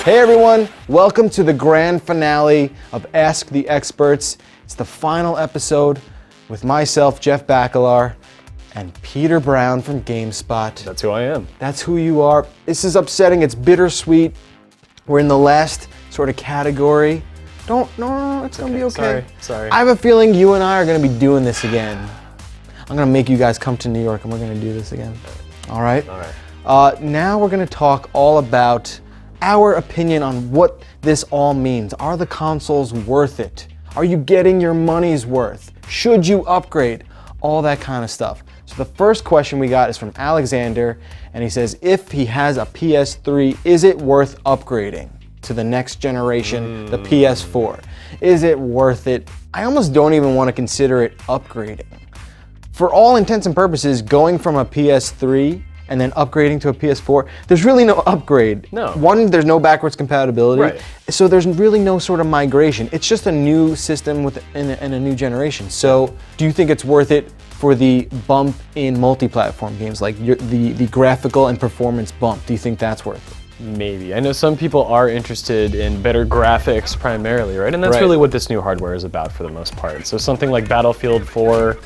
Hey everyone, welcome to the grand finale of Ask the Experts. It's the final episode with myself, Jeff Bacalar, and Peter Brown from GameSpot. That's who I am. That's who you are. This is upsetting, it's bittersweet. We're in the last sort of category. No, it's gonna be okay. Sorry. I have a feeling you and I are gonna be doing this again. I'm gonna make you guys come to New York and we're gonna do this again. All right? All right. Now we're gonna talk all about our opinion on what this all means. Are the consoles worth it? Are you getting your money's worth? Should you upgrade? All that kind of stuff. So the first question we got is from Alexander, and he says, if he has a PS3, is it worth upgrading to the next generation, the PS4? Is it worth it? I almost don't even want to consider it upgrading. For all intents and purposes, going from a PS3 and then upgrading to a PS4, there's really no upgrade. No. One, there's no backwards compatibility. Right. So there's really no sort of migration. It's just a new system in a new generation. So do you think it's worth it for the bump in multi-platform games, like the graphical and performance bump? Do you think that's worth it? Maybe. I know some people are interested in better graphics primarily, right? And that's really what this new hardware is about for the most part. So something like Battlefield 4,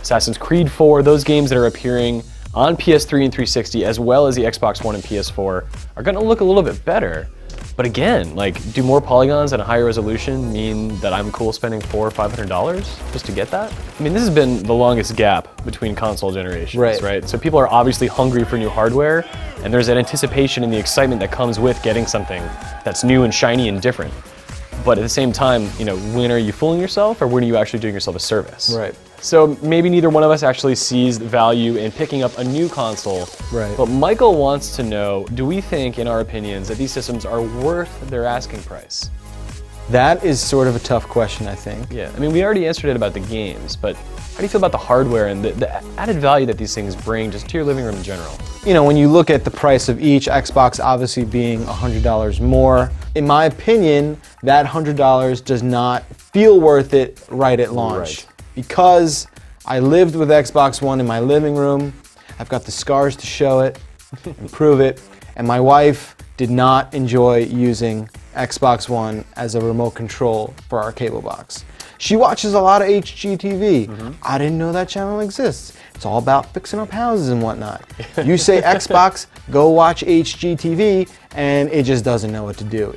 Assassin's Creed 4, those games that are appearing on PS3 and 360, as well as the Xbox One and PS4, are gonna look a little bit better. But again, like, do more polygons and a higher resolution mean that I'm cool spending $400 or $500 just to get that? I mean, this has been the longest gap between console generations, right? So people are obviously hungry for new hardware, and there's that anticipation and the excitement that comes with getting something that's new and shiny and different. But at the same time, you know, when are you fooling yourself, or when are you actually doing yourself a service? Right. So maybe neither one of us actually sees the value in picking up a new console. Right. But Michael wants to know, do we think, in our opinions, that these systems are worth their asking price? That is sort of a tough question, I think. Yeah, I mean, we already answered it about the games, but how do you feel about the hardware and the added value that these things bring just to your living room in general? You know, when you look at the price of each, Xbox obviously being $100 more, in my opinion, that $100 does not feel worth it right at launch. Right. Because I lived with Xbox One in my living room, I've got the scars to show it and prove it, and my wife did not enjoy using Xbox One as a remote control for our cable box. She watches a lot of HGTV. I didn't know that channel exists. It's all about fixing up houses and whatnot. You say Xbox, go watch HGTV, and it just doesn't know what to do.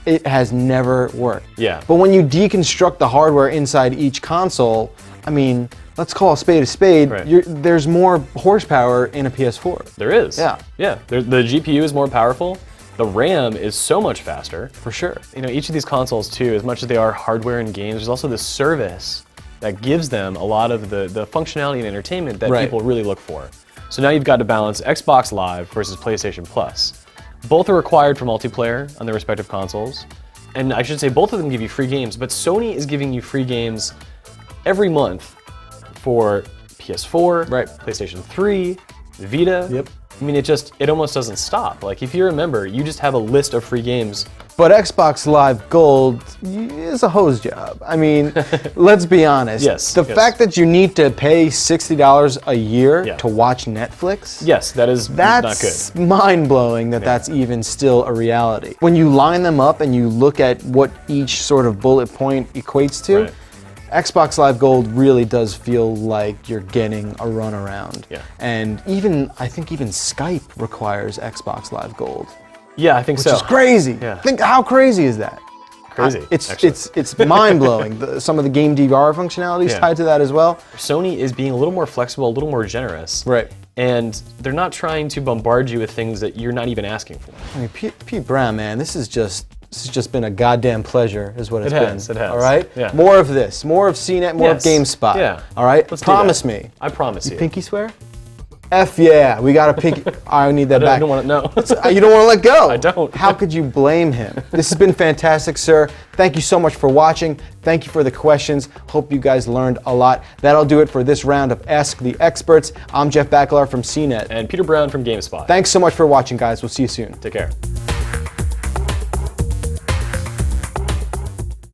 It has never worked. Yeah. But when you deconstruct the hardware inside each console, I mean, let's call a spade a spade. Right. There's more horsepower in a PS4. There is. Yeah. Yeah, the GPU is more powerful. The RAM is so much faster. For sure. You know, each of these consoles too, as much as they are hardware and games, there's also this service that gives them a lot of the functionality and entertainment that people really look for. So now you've got to balance Xbox Live versus PlayStation Plus. Both are required for multiplayer on their respective consoles. And I should say both of them give you free games, but Sony is giving you free games every month for PS4, PlayStation 3, Vita. Yep. I mean, it almost doesn't stop. Like, if you remember, you just have a list of free games. But Xbox Live Gold is a hose job. I mean, let's be honest. The fact that you need to pay $60 a year to watch Netflix. That's not good. Mind-blowing that that's even still a reality. When you line them up and you look at what each sort of bullet point equates to, Xbox Live Gold really does feel like you're getting a runaround. And I think even Skype requires Xbox Live Gold. Yeah, I think so. Which is crazy. Think, how crazy is that? Crazy. It's mind-blowing. Some of the game DVR functionality is tied to that as well. Sony is being a little more flexible, a little more generous. And they're not trying to bombard you with things that you're not even asking for. I mean, Pete Brown, man, this has just been a goddamn pleasure, is what it's been. It has. All right? Yeah. More of this. More of CNET, more of GameSpot. Yeah. All right? Let's Promise me. I promise you. Pinky swear? F yeah, we got a pinky. I need that back. I don't want to know. You don't want to let go. I don't. How could you blame him? This has been fantastic, sir. Thank you so much for watching. Thank you for the questions. Hope you guys learned a lot. That'll do it for this round of Ask the Experts. I'm Jeff Bacalar from CNET. And Peter Brown from GameSpot. Thanks so much for watching, guys. We'll see you soon. Take care.